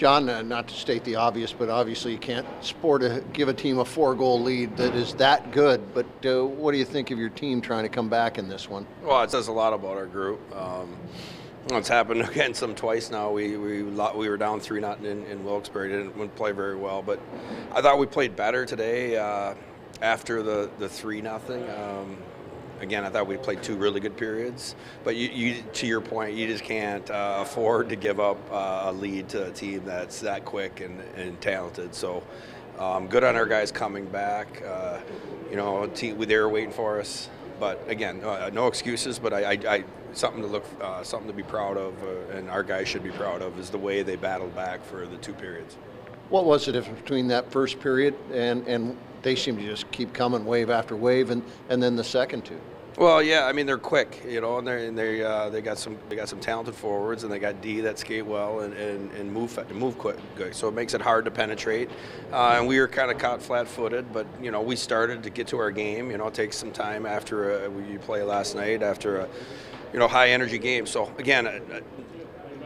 John, not to state the obvious, but obviously you can't give a team a 4-goal lead that is that good. But what do you think of your team trying to come back in this one? Well, it says a lot about our group. It's happened against them twice now. We were down 3-0 in Wilkes-Barre. Didn't play very well, but I thought we played better today after the 3-0. Again, I thought we played 2 really good periods. But you to your point, you just can't afford to give up a lead to a team that's that quick and talented. So good on our guys coming back. They were waiting for us. But again, no excuses. But I something to be proud of, and our guys should be proud of, is the way they battled back for the 2 periods. What was the difference between that first period and they seem to just keep coming wave after wave, and then the second 2? Well, yeah, I mean they're quick, and they got some talented forwards, and they got D that skate well and move quick. So it makes it hard to penetrate. And we were kind of caught flat-footed, but we started to get to our game. It takes some time after you play last night after a high energy game. So again,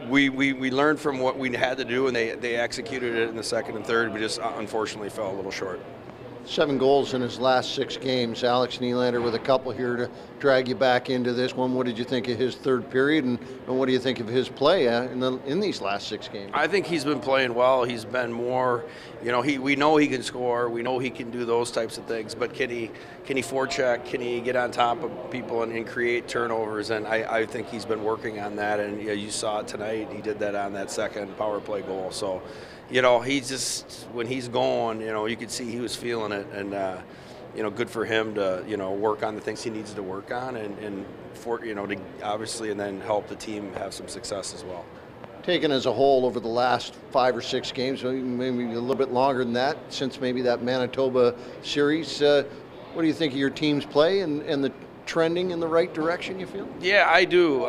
we learned from what we had to do, and they executed it in the second and third. We just unfortunately fell a little short. 7 goals in his last 6 games. Alex Nylander with a couple here to drag you back into this one. What did you think of his third period, and what do you think of his play in these last 6 games? I think he's been playing well. He's been more, we know he can score. We know he can do those types of things. But can he forecheck? Can he get on top of people and create turnovers? And I think he's been working on that. And you saw it tonight. He did that on that second power play goal. So, he's just, when he's going, you could see he was feeling it, and good for him to work on the things he needs to work on, and for to obviously, and then help the team have some success as well. Taken as a whole over the last 5 or 6 games, maybe a little bit longer than that, since maybe that Manitoba series, what do you think of your team's play and the trending in the right direction, you feel? Yeah, I do.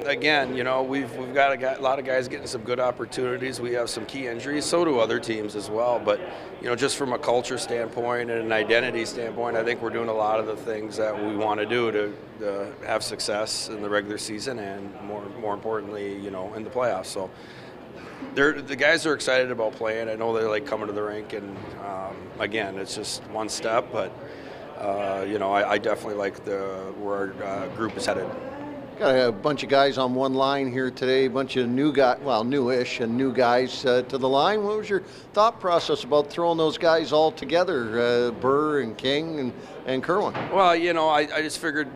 Again, we've got a lot of guys getting some good opportunities. We have some key injuries, so do other teams as well. But, just from a culture standpoint and an identity standpoint, I think we're doing a lot of the things that we want to do to have success in the regular season and more importantly, in the playoffs. So the guys are excited about playing. I know they like coming to the rink, and again, it's just one step, but I definitely like where our group is headed. Got a bunch of guys on one line here today, a bunch of new guys, well, newish and new guys to the line. What was your thought process about throwing those guys all together, Burr and King and Kerwin? Well, I just figured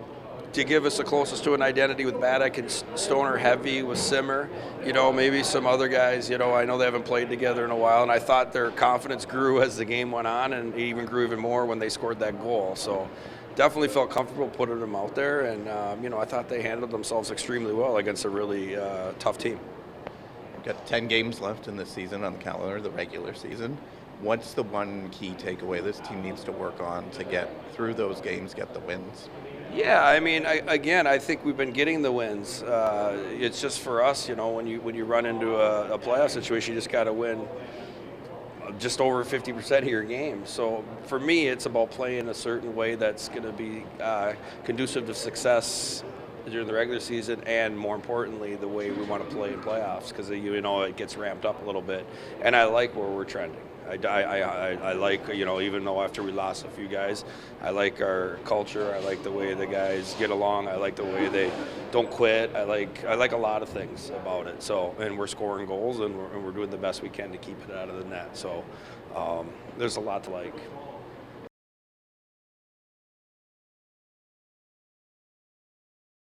to give us the closest to an identity with Baddock and Stoner heavy with Simmer, maybe some other guys, I know they haven't played together in a while, and I thought their confidence grew as the game went on, and it even grew even more when they scored that goal. So definitely felt comfortable putting them out there, and I thought they handled themselves extremely well against a really tough team. We've got 10 games left in this season on the calendar, the regular season. What's the one key takeaway this team needs to work on to get through those games, get the wins? Yeah, I mean, I think we've been getting the wins. It's just for us, when you run into a playoff situation, you just got to win just over 50% of your games. So for me, it's about playing a certain way that's going to be conducive to success during the regular season, and more importantly, the way we want to play in playoffs, because it gets ramped up a little bit, and I like where we're trending. I like, even though after we lost a few guys, I like our culture. I like the way the guys get along. I like the way they don't quit. I like a lot of things about it. So, and we're scoring goals, and we're doing the best we can to keep it out of the net. So, there's a lot to like.